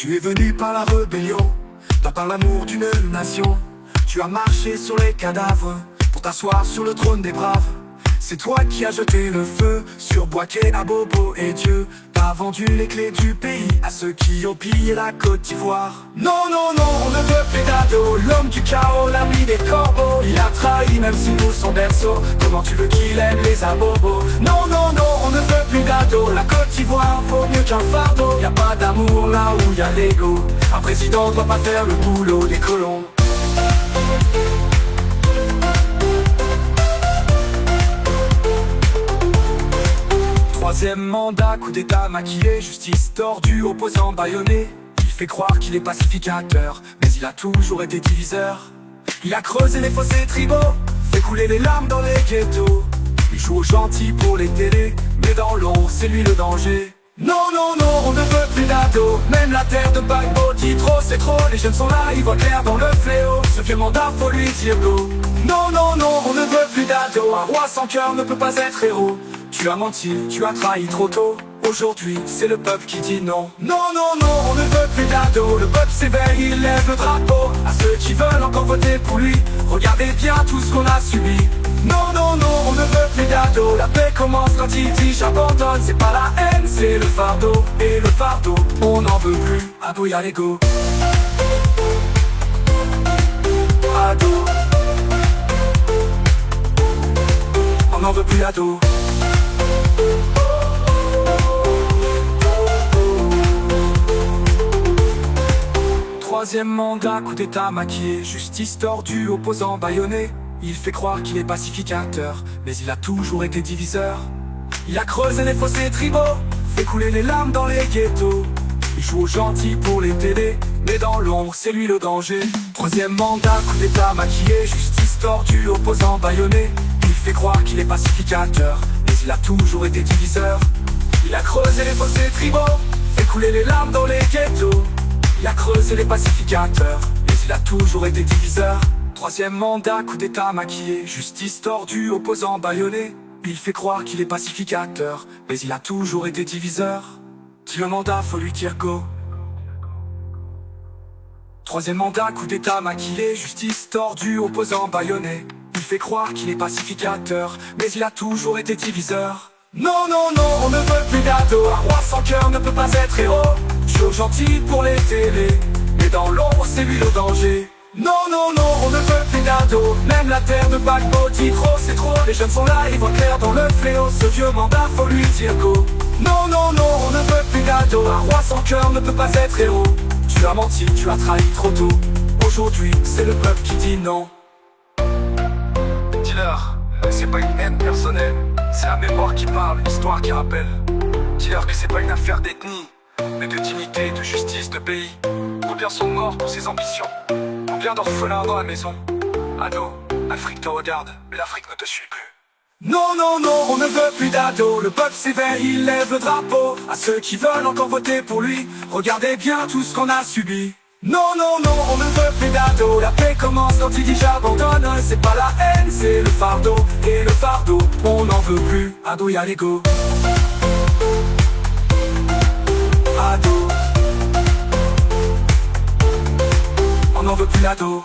Tu es venu par la rébellion, pas par l'amour d'une nation. Tu as marché sur les cadavres pour t'asseoir sur le trône des braves. C'est toi qui as jeté le feu sur Bouaké, Abobo et Dieu. T'as vendu les clés du pays à ceux qui ont pillé la Côte d'Ivoire. Non, non, non, on ne veut plus d'ado. L'homme du chaos, l'ami des corbeaux. Il a trahi même si nous son berceau. Comment tu veux qu'il aime les abobos? Non, non, non, on ne veut plus d'ado. La Côte d'Ivoire vaut mieux qu'un fardeau. Y a pas d'amour là où y a l'ego. Un président doit pas faire le boulot des colons. Troisième mandat, coup d'état maquillé, justice tordue, opposant bâillonné. Il fait croire qu'il est pacificateur, mais il a toujours été diviseur. Il a creusé les fossés tribaux, fait couler les larmes dans les ghettos. Il joue aux gentils pour les télés, mais dans l'ombre c'est lui le danger. Non, non, non, on ne veut plus d'ado. Même la terre de Bagbo dit trop, c'est trop. Les jeunes sont là, ils voient clair dans le fléau. Ce vieux mandat, faut lui dire go. Non, non, non, on ne veut plus d'ado. Un roi sans cœur ne peut pas être héros. Tu as menti, tu as trahi trop tôt. Aujourd'hui, c'est le peuple qui dit non. Non, non, non, on ne veut plus d'ado. Le peuple s'éveille, il lève le drapeau. À ceux qui veulent encore voter pour lui, regardez bien tout ce qu'on a subi. Non, non, non, on ne veut plus d'ado. La paix commence quand il dit j'abandonne. C'est pas la haine, c'est le fardeau. Et le fardeau, on n'en veut plus. Ado, y'a l'ego. Ado, on n'en veut plus ado. Troisième mandat, coup d'état maquillé, justice tordue, opposant bâillonné. Il fait croire qu'il est pacificateur, mais il a toujours été diviseur. Il a creusé les fossés tribaux, fait couler les larmes dans les ghettos. Il joue aux gentils pour les télés, mais dans l'ombre c'est lui le danger. Troisième mandat, coup d'état maquillé, justice tordue, opposant bâillonné. Il fait croire qu'il est pacificateur, mais il a toujours été diviseur. Il a creusé les fossés tribaux, fait couler les larmes dans les ghettos. Il a creusé les pacificateurs, mais il a toujours été diviseur. Troisième mandat, coup d'état maquillé, justice tordue, opposant bâillonné. Il fait croire qu'il est pacificateur, mais il a toujours été diviseur. Dis le mandat, faut lui dire go. Troisième mandat, coup d'état maquillé, justice tordue, opposant bâillonné. Il fait croire qu'il est pacificateur, mais il a toujours été diviseur. Non, non, non, on ne veut plus d'ado. Un roi sans cœur ne peut pas être héros. Joue gentil pour les télés, mais dans l'ombre c'est lui le danger. Non, non, non, on ne veut plus d'ado. Même la terre de Bagbo dit trop, c'est trop. Les jeunes sont là, ils voient clair dans le fléau. Ce vieux mandat, faut lui dire go. Non, non, non, on ne veut plus d'ado. Un roi sans cœur ne peut pas être héros. Tu as menti, tu as trahi trop tôt. Aujourd'hui, c'est le peuple qui dit non. Dis-leur, c'est pas une haine personnelle, c'est la mémoire qui parle, l'histoire qui rappelle. Dis-leur que c'est pas une affaire d'ethnie, mais de dignité, de justice, de pays. Combien sont morts pour ses ambitions? Combien d'orphelins dans la maison? Ado, l'Afrique te regarde, mais l'Afrique ne te suit plus. Non, non, non, on ne veut plus d'ado. Le peuple s'éveille, il lève le drapeau. À ceux qui veulent encore voter pour lui, regardez bien tout ce qu'on a subi. Non, non, non, on ne veut plus d'ado. La paix commence quand il dit j'abandonne. C'est pas la haine, c'est le fardeau. Et le fardeau, on n'en veut plus. Ado, y'a l'ego. Ado, on n'en veut plus d'ado.